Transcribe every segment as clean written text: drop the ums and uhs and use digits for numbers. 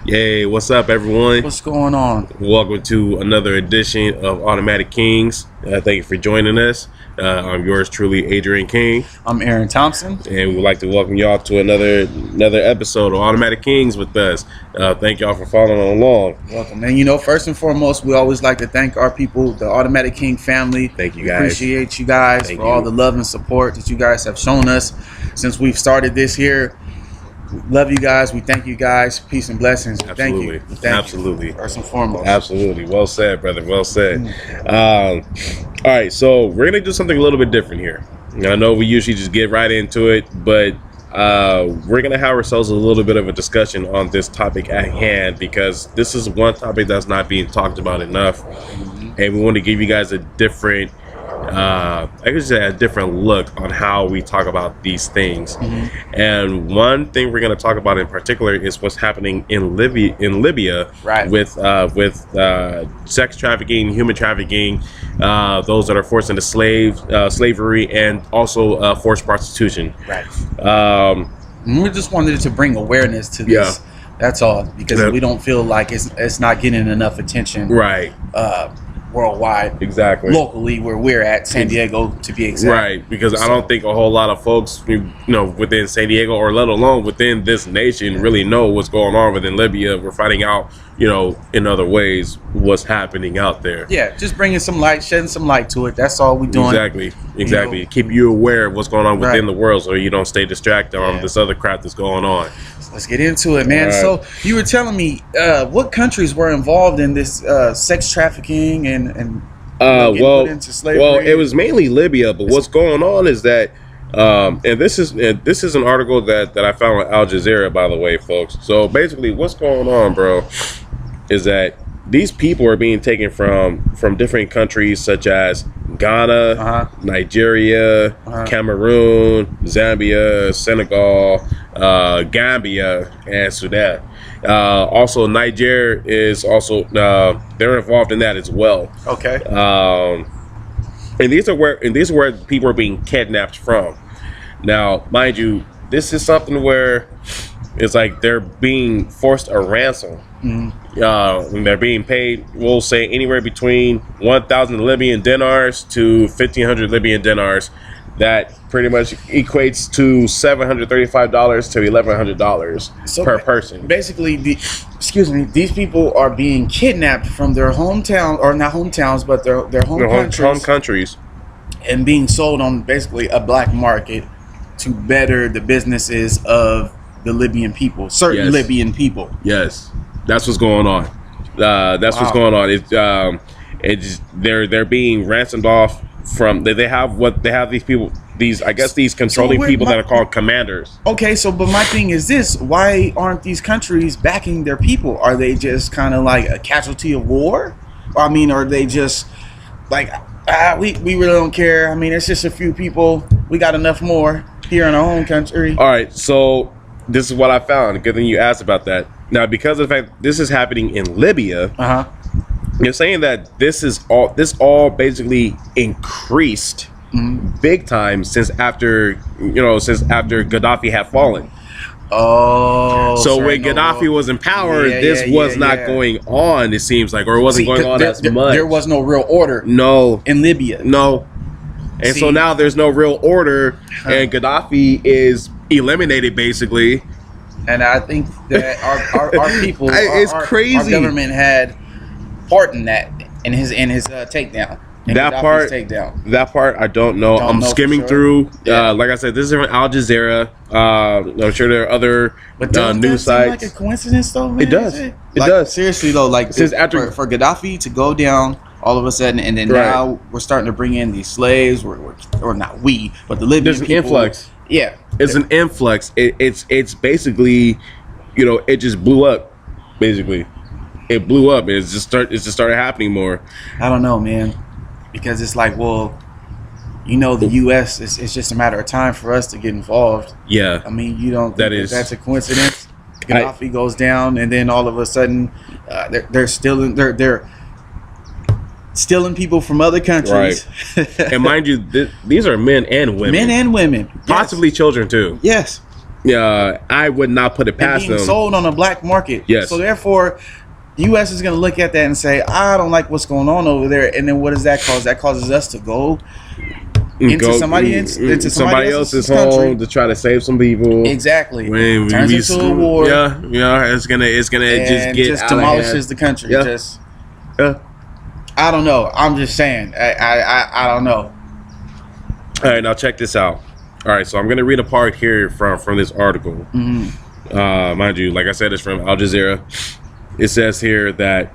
Yay, what's up, everyone? What's going on? Welcome to another edition of Automatic Kings. Thank you for joining us. I'm yours truly, Adrian King. I'm Aaron Thompson. And we'd like to welcome y'all to another episode of Automatic Kings with us. Thank y'all for following along. Welcome. And first and foremost, we always like to thank our people, the Automatic King family. Thank you, We guys. appreciate you guys for all the love and support that you guys have shown us since we've started this here. We love you guys. We thank you guys. Peace and blessings. Absolutely. Thank you. Absolutely. First and foremost. Absolutely. Well said, brother. Well said. All right, so we're going to do something a little bit different here. I know we usually just get right into it, but we're going to have ourselves a little bit of a discussion on this topic at hand because this is one topic that's not being talked about enough. And we want to give you guys a different a different look on how we talk about these things. And one thing we're going to talk about in particular is what's happening in Libya, Right. with sex trafficking, human trafficking, those that are forced into slavery, and also forced prostitution. Right. We just wanted to bring awareness to this. Yeah. That's all, because we don't feel like it's not getting enough attention. Right. Worldwide, Exactly. locally where we're at, San Diego to be exact. Right, because I don't think a whole lot of folks, within San Diego or let alone within this nation really know what's going on within Libya. We're finding out, in other ways what's happening out there. Yeah, just bringing some light, shedding some light to it. That's all we're doing. Exactly. Keep you aware of what's going on within the world so you don't stay distracted on this other crap that's going on. Let's get into it, man. Right. So you were telling me what countries were involved in this sex trafficking and put into slavery? Well, it was mainly Libya, but what's going on is that and this is an article that I found on Al Jazeera, by the way, folks. So basically what's going on, bro, is that these people are being taken from different countries such as Ghana, Nigeria, Cameroon, Zambia, Senegal, Gambia, and Sudan. Also, Niger is also they're involved in that as well. Okay. And these are where people are being kidnapped from. Now, mind you, this is something where it's like they're being forced a ransom. They're being paid, we'll say, anywhere between 1,000 Libyan dinars to 1,500 Libyan dinars. That pretty much equates to $735 to $1,100 per person. Basically, these people are being kidnapped from their hometown, or not hometowns, but their home countries, and being sold on basically a black market to better the businesses of the Libyan people, Libyan people. Yes, that's what's going on. What's going on. They're being ransomed off from. They have these people. These controlling people that are called commanders. Okay, but my thing is this: why aren't these countries backing their people? Are they just kind of like a casualty of war? I mean, are they just like we really don't care? I mean, it's just a few people. We got enough more here in our own country. All right, so this is what I found. Good thing you asked about that. Now, because of the fact this is happening in Libya, you're saying that this all basically increased big time since after Gaddafi had fallen. So when Gaddafi was in power, this was not going on, it seems like, or it wasn't going on as much. There was no real order. No. In Libya. No. And so now there's no real order, and Gaddafi is eliminated basically. And I think that our people, it's crazy. Our government had part in that, in his takedown. That part I don't know. I'm skimming through. Like I said, this is from Al Jazeera. I'm sure there are other news sites. Like a coincidence, though, man? It does. It does. Seriously, though, like since after for Gaddafi to go down all of a sudden, and then now we're starting to bring in these slaves, or not we, but the Libyan there's an influx. Yeah, it's an influx. It's basically, it just blew up. Basically, it blew up. It just started happening more. I don't know, man. Because it's like, well, the U.S. it's just a matter of time for us to get involved. Yeah, I mean, you don't think that's a coincidence? Gaddafi goes down, and then all of a sudden, they're stealing people from other countries. Right. And mind you, these are men and women. Men and women, possibly children too. Yes. I would not put it past and being them. sold on a black market. Yes. So therefore, U.S. is going to look at that and say, I don't like what's going on over there. And then what does that cause? That causes us to go into somebody else's home country to try to save some people. Exactly. When turns into a war. Yeah, it's gonna just get demolishes the country. Yeah. I don't know. I'm just saying. I don't know. All right, now check this out. All right, so I'm gonna read a part here from this article. Mm-hmm. Mind you, like I said, it's from Al Jazeera. It says here that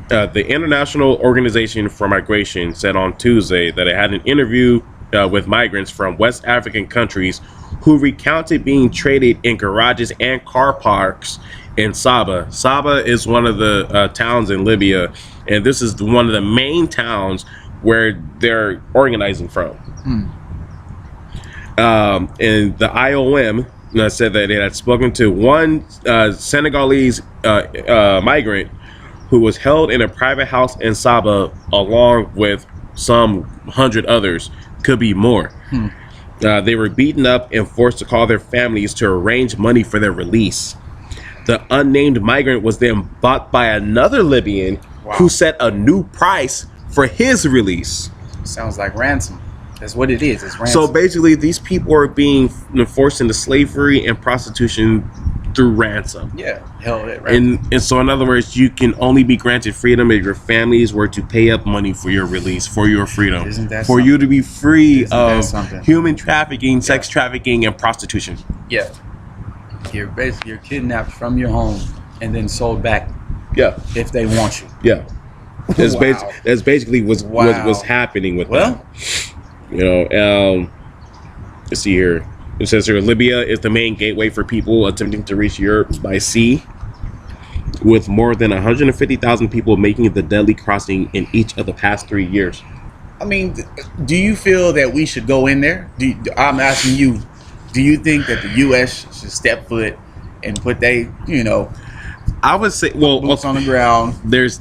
the International Organization for Migration said on Tuesday that it had an interview with migrants from West African countries who recounted being traded in garages and car parks in Saba. Saba is one of the towns in Libya, and this is one of the main towns where they're organizing from. And the IOM said that it had spoken to one Senegalese migrant who was held in a private house in Saba along with some 100 others, could be more. They were beaten up and forced to call their families to arrange money for their release. The unnamed migrant was then bought by another Libyan who set a new price for his release. Sounds like ransom. That's what it is. It's ransom. So basically, these people are being forced into slavery and prostitution through ransom. Yeah, hell, that ransom. And so, in other words, you can only be granted freedom if your families were to pay up money for your release, for your freedom, for you to be free of human trafficking, sex trafficking, and prostitution. Yeah, you're kidnapped from your home and then sold back. Yeah, if they want you. Yeah, that's basically what's happening with that. You know, let's see here. It says here, Libya is the main gateway for people attempting to reach Europe by sea, with more than 150,000 people making the deadly crossing in each of the past 3 years. I mean, do you feel that we should go in there? I'm asking you, do you think that the U.S. should step foot and put I would say, well, boots on the ground? There's,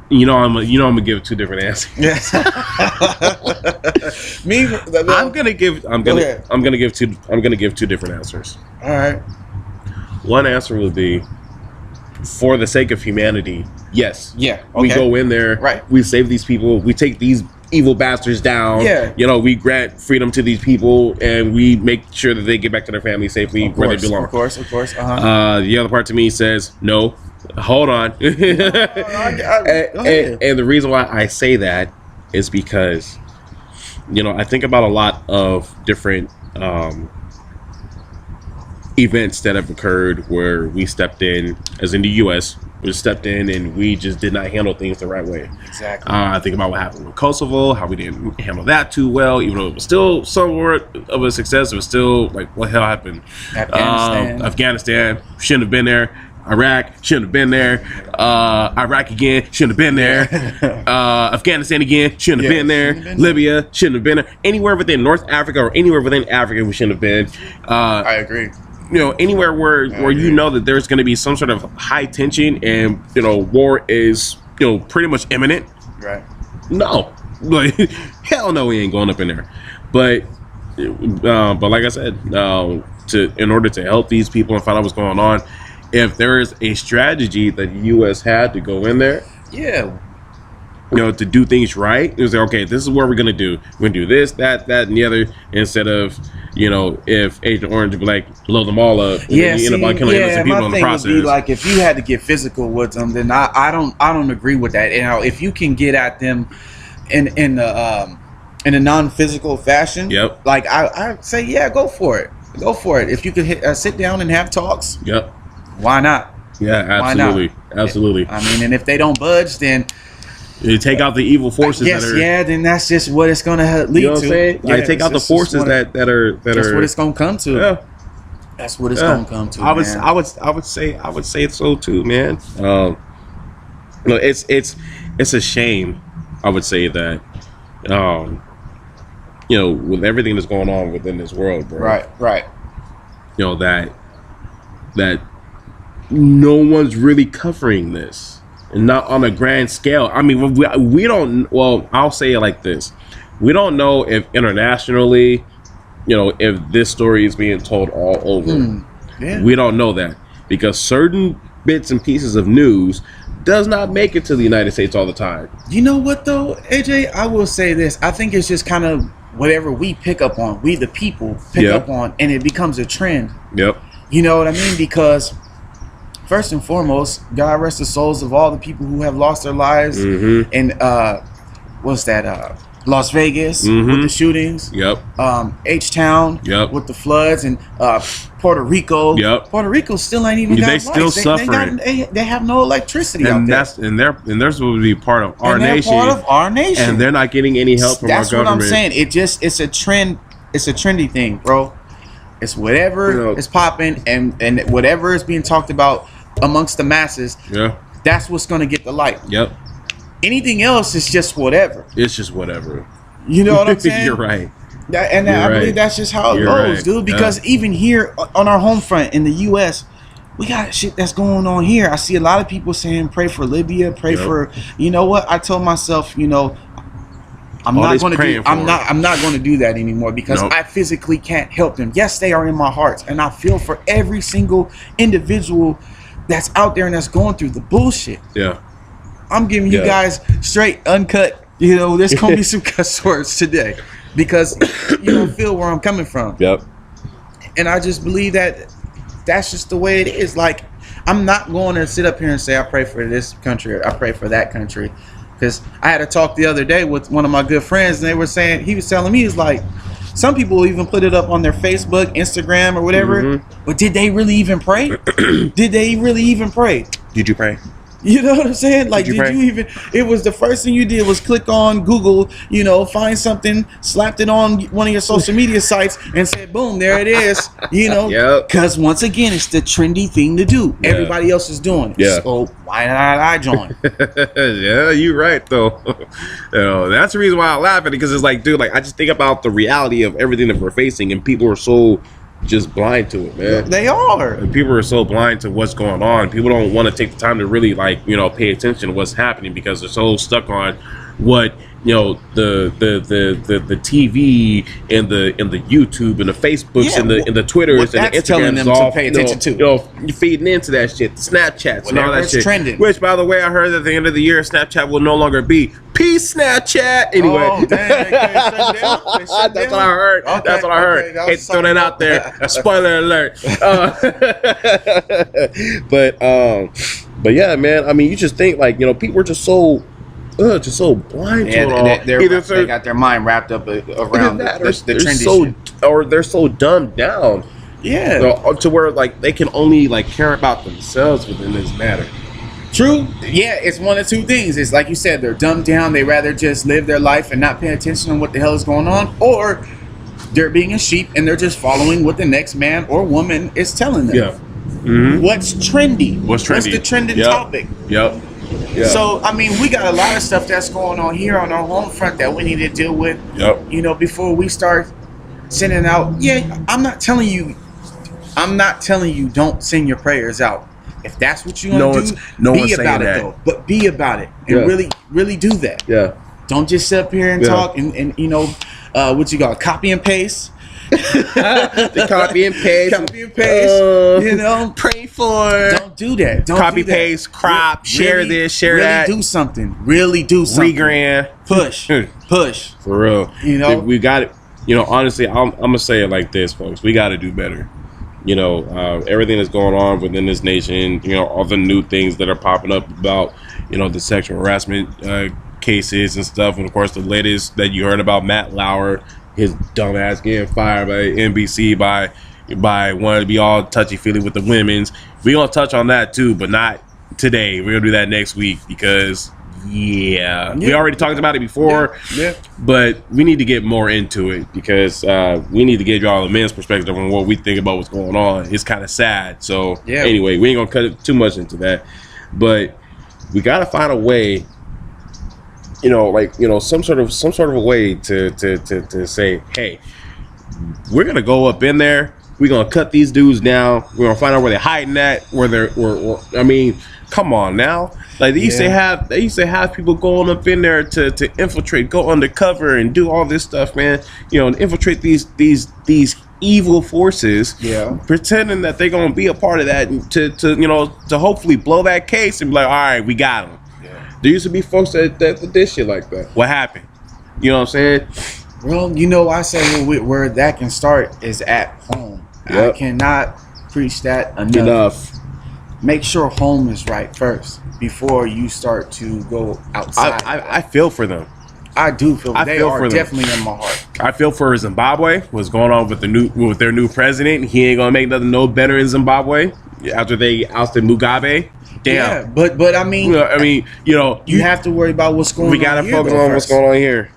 I'm gonna give two different answers. Yes. I'm gonna give two different answers. All right. One answer would be, for the sake of humanity, yes. Yeah. Okay. We go in there. Right. We save these people. We take these evil bastards down. Yeah. We grant freedom to these people, and we make sure that they get back to their family safely where they belong. Of course. The other part to me says no. Hold on. And the reason why I say that is because, I think about a lot of different events that have occurred where we stepped in, as in the U.S., we stepped in and we just did not handle things the right way. Exactly. I think about what happened with Kosovo, how we didn't handle that too well, even though it was still somewhat of a success. It was still like, what the hell happened? Afghanistan shouldn't have been there. Iraq shouldn't have been there. Iraq again shouldn't have been there. Afghanistan again shouldn't have been there. Libya shouldn't have been there. Anywhere within North Africa or anywhere within Africa we shouldn't have been. I agree. Anywhere where that there's going to be some sort of high tension and war is pretty much imminent. Right. No, like hell no, we ain't going up in there. But like I said, in order to help these people and find out what's going on, if there is a strategy that the U.S. had to go in there, to do things right, it was like, okay, this is what we're gonna do. We're gonna do this, that, and the other, instead of if Agent Orange would be like blow them all up, and then you end up killing innocent people in the process. Would be like, if you had to get physical with them, then I don't agree with that. If you can get at them in a non-physical fashion, like I say, go for it. If you could sit down and have talks, why not? Yeah, absolutely. Absolutely. I mean, and if they don't budge, then you take out the evil forces. Then that's just what it's going to lead to. I'm saying? Take out the forces that are. That's what it's going to come to. Yeah. That's what it's going to come to. I would say so too, man. It's a shame. I would say that, with everything that's going on within this world, bro. Right. That no one's really covering this, and not on a grand scale. I mean, we don't. Well, I'll say it like this: we don't know if internationally if this story is being told all over. Yeah. We don't know that because certain bits and pieces of news does not make it to the United States all the time. You know what though, AJ? I will say this. I think it's just kind of whatever we pick up on, we the people pick up on, and it becomes a trend. Yep. You know what I mean? Because first and foremost, God rest the souls of all the people who have lost their lives in Las Vegas with the shootings. Yep. H-Town with the floods, and Puerto Rico. Yep. Puerto Rico still ain't even got they still suffering. They have no electricity out there. And theirs will be part of our nation. Part of our nation. And they're not getting any help from our government. That's what I'm saying. It's a trend. It's a trendy thing, bro. It's whatever is popping and whatever is being talked about amongst the masses. Yeah. That's what's gonna get the light. Yep. Anything else is just whatever. It's just whatever. You know what I'm saying? You're right. I believe that's just how it goes, dude. Because even here on our home front in the U.S., we got shit that's going on here. I see a lot of people saying, "Pray for Libya, pray for." You know what? I told myself, I'm not going to do that anymore because I physically can't help them. Yes, they are in my heart, and I feel for every single individual that's out there and that's going through the bullshit. Yeah. I'm giving you guys straight, uncut. There's gonna be some cuss words today because you don't feel where I'm coming from. Yep. And I just believe that that's just the way it is. Like, I'm not going to sit up here and say I pray for this country or I pray for that country, because I had a talk the other day with one of my good friends, and he was telling me, he's like, some people even put it up on their Facebook, Instagram, or whatever. But did they really even pray? Did they really even pray? Did you pray? You know what I'm saying? Like, did you even? It was the first thing you did was click on Google, find something, slapped it on one of your social media sites, and said, "Boom, there it is." Because once again, it's the trendy thing to do. Everybody else is doing it. Yeah. So why not I join? Yeah, you're right though. That's the reason why I laugh at it, because it's like, dude, I just think about the reality of everything that we're facing, and people are so just blind to it, man. They are. And people are so blind to what's going on. People don't want to take the time to really pay attention to what's happening, because they're so stuck on what the TV and the YouTube and the Facebooks and the Twitters and the Instagrams telling them to pay attention to. You're feeding into that shit, the Snapchats and all that shit. Trending. Which, by the way, I heard that at the end of the year, Snapchat will no longer be Peace Snapchat. Anyway, oh, dang, that's what I heard. Okay, that's what I heard. Hey, throw that out there. Spoiler alert. But yeah, man. I mean, you just think people are just so blind to it all. They got their mind wrapped up around the trendy shit. Or they're so dumbed down. Yeah. To where they can only care about themselves within this matter. True. Yeah, it's one of two things. It's like you said, they're dumbed down. They rather just live their life and not pay attention to what the hell is going on, or they're being a sheep and they're just following what the next man or woman is telling them. Yeah. What's trendy? What's the trending topic? Yep. Yeah. So, I mean, we got a lot of stuff that's going on here on our home front that we need to deal with. Yep. Before we start sending out. Yeah, I'm not telling you don't send your prayers out. If that's what you want to do, be about it though. But be about it and really, really do that. Yeah. Don't just sit up here and talk and what you got, copy and paste. The copy and paste. Pray for. Don't do that. Don't copy, do that. Paste, crop, share this, share that. Really do something. Really do something. Regrand. Push. For real. We got it. Honestly, I'm gonna say it like this, folks. We got to do better. Everything that's going on within this nation. All the new things that are popping up about the sexual harassment cases and stuff, and of course the latest that you heard about Matt Lauer, his dumb ass getting fired by NBC by wanting to be all touchy-feely with the women's. We're going to touch on that too, but not today. We're going to do that next week because, we already talked about it before, but we need to get more into it because we need to give y'all the men's perspective on what we think about what's going on. It's kind of sad. So anyway, we ain't going to cut too much into that, but we got to find a way, some sort of a way to say, hey, we're gonna go up in there We're gonna cut these dudes down. We're gonna find out where they're hiding at. Where they're. I mean, come on now. Like they used to have people going up in there to infiltrate, go undercover, and do all this stuff, man. You know, and infiltrate these evil forces. Yeah. Pretending that they're gonna be a part of that, and to hopefully blow that case and be like, all right, we got them. Yeah. There used to be folks that did shit like that. What happened? You know what I'm saying? Well, you know, I say where that can start is at home. Yep. I cannot preach that enough. Make sure home is right first before you start to go outside. I feel for them. I do feel. They are definitely in my heart. I feel for Zimbabwe. What's going on with their new president? He ain't gonna make nothing no better in Zimbabwe after they ousted Mugabe. Damn. Yeah, but I mean, you have to worry about what's going on. We gotta focus on what's going on here.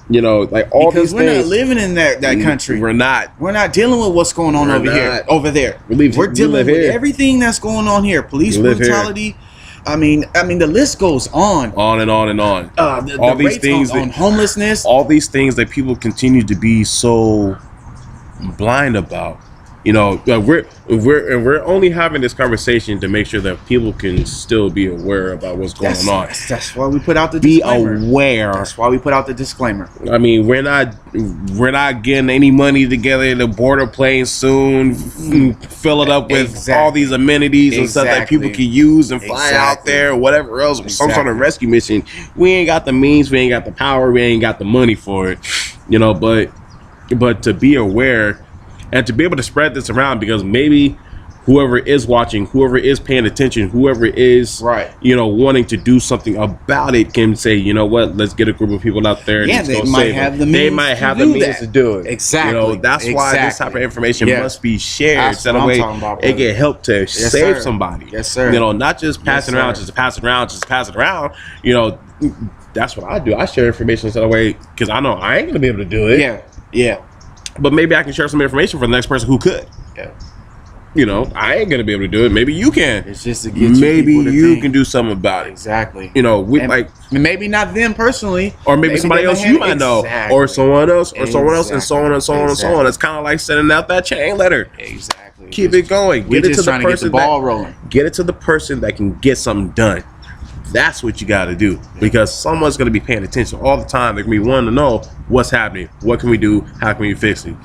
You know, like all because these we're things. Not living in that country. We're not dealing with what's going on over there. We're dealing with everything that's going on here. Police brutality. Here. I mean, the list goes on and on and on. All these things on homelessness. All these things that people continue to be so blind about. You know, we're only having this conversation to make sure that people can still be aware about what's going on. That's why we put out the disclaimer. Be aware. That's why we put out the disclaimer. I mean, we're not getting any money together to board a plane soon, fill it up with all these amenities and stuff that people can use and fly out there or whatever else, some sort of rescue mission. We ain't got the means, we ain't got the power, we ain't got the money for it. You know, but to be aware. And to be able to spread this around, because maybe whoever is watching, whoever is paying attention, whoever is wanting to do something about it can say, you know what, let's get a group of people out there. And they might have the means to do it. Exactly. You know, that's why this type of information must be shared so that way it can help to save somebody. Yes, sir. You know, not just passing around, just pass it around. You know, that's what I do. I share information so that way, because I know I ain't gonna be able to do it. Yeah. But maybe I can share some information for the next person who could. Yeah. You know, I ain't gonna be able to do it. Maybe you can. It's just to get maybe you can do something about it. Exactly. You know, maybe not them personally, or maybe somebody else you might know, or someone else, or someone else, and so on and so on and so on. It's kind of like sending out that chain letter. Exactly. Keep it going. Get it to the person. Get the ball rolling. Get it to the person that can get something done. That's what you got to do, because someone's going to be paying attention all the time. They're going to be wanting to know what's happening. What can we do? How can we fix it?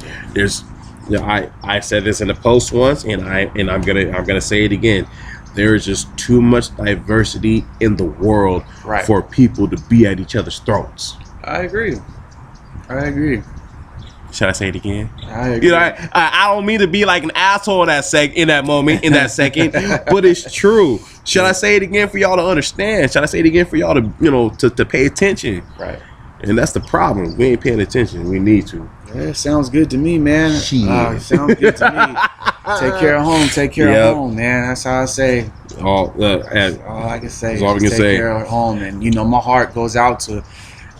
I said this in a post once, and I'm gonna say it again. There is just too much diversity in the world for people to be at each other's throats. I agree. Should I say it again? I agree. You know, I don't mean to be like an asshole in that second, but it's true. Should I say it again for y'all to understand? Should I say it again for y'all to to pay attention? Right. And that's the problem. We ain't paying attention. We need to. Yeah, sounds good to me, man. Sounds good to me. Take care of home. Take care of home, man. That's how I say. All I can say. That's all we can say. Take care of home, and my heart goes out to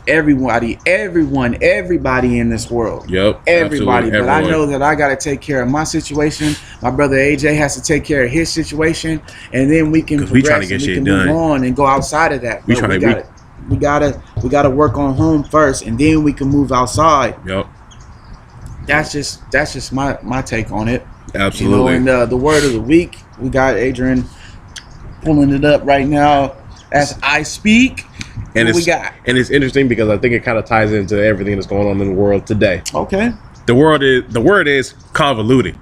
everybody in this world. Yep. Everybody. But I know that I got to take care of my situation. My brother AJ has to take care of his situation, and then we can progress and we can move on and go outside of that. We gotta work on home first, and then we can move outside. Yep. That's just my take on it. Absolutely. And the word of the week, we got Adrian pulling it up right now as I speak. And what we got? And it's interesting because I think it kind of ties into everything that's going on in the world today. Okay. The word is convoluted.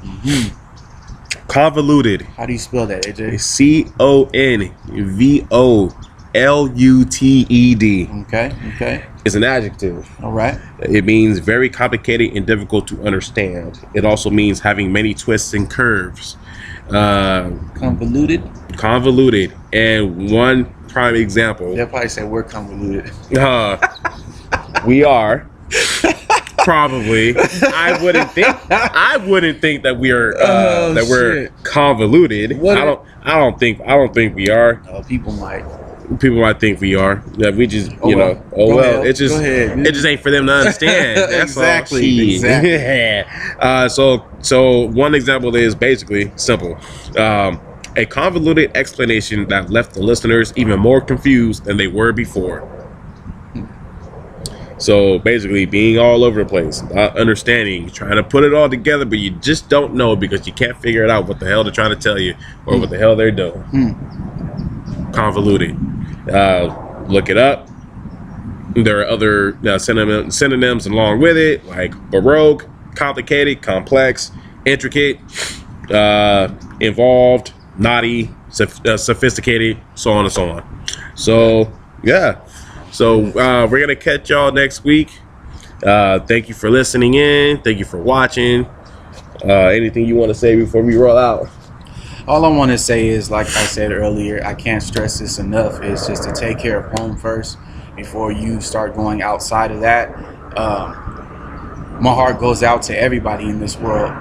Mm-hmm. Convoluted. How do you spell that, AJ? CONVOLUTED. Okay. It's an adjective. All right. It means very complicated and difficult to understand. It also means having many twists and curves. Convoluted. And one prime example. They'll probably say we're convoluted. We are. Probably. I wouldn't think that we are we're convoluted. I don't think we are. People might think we are. That we just it just ain't for them to understand. That's exactly. So one example is basically simple. A convoluted explanation that left the listeners even more confused than they were before. So basically, being all over the place, not understanding, trying to put it all together, but you just don't know because you can't figure it out what the hell they're trying to tell you or what the hell they're doing. Convoluted. Look it up. There are other synonyms along with it, like baroque, complicated, complex, intricate, involved, naughty, sophisticated, so on and so on. So yeah. So we're gonna catch y'all next week. Thank you for listening in. Thank you for watching. Anything you want to say before we roll out? All I want to say is, like I said earlier, I can't stress this enough, is just to take care of home first before you start going outside of that. My heart goes out to everybody in this world.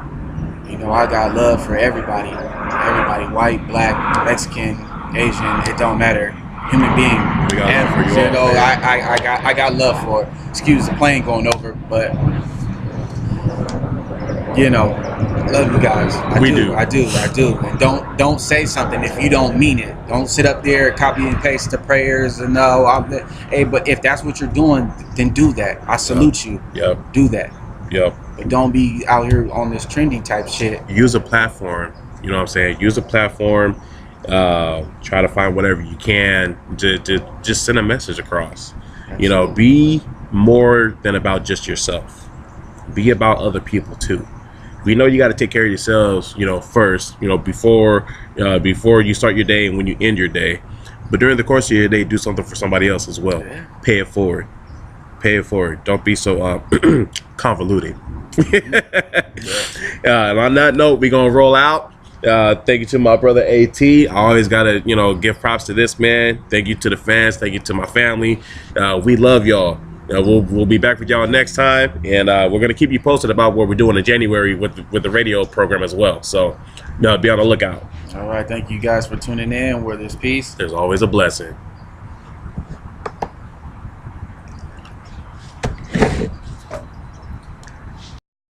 You know, I got love for everybody. Everybody, white, black, Mexican, Asian, it don't matter. Human being. We got love for you all. I got love for it. Excuse the plane going over, but you know, love you guys. I do. And don't say something if you don't mean it. Don't sit up there, copy and paste the prayers and hey, but if that's what you're doing, then do that. I salute you. Yep. Do that. Yep. But don't be out here on this trendy type shit. Use a platform. You know what I'm saying? Use a platform. Try to find whatever you can to just send a message across. You know, be more than about just yourself. Be about other people too. We know you got to take care of yourselves, you know, first, you know, before you start your day and when you end your day. But during the course of your day, do something for somebody else as well. Yeah. Pay it forward. Don't be so convoluted. And on that note, we're gonna roll out. Thank you to my brother AT. I always gotta, you know, give props to this man. Thank you to the fans. Thank you to my family. We love y'all. We'll be back with y'all next time, and we're gonna keep you posted about what we're doing in January with the radio program as well. So, be on the lookout. All right, thank you guys for tuning in. Where there's peace, there's always a blessing.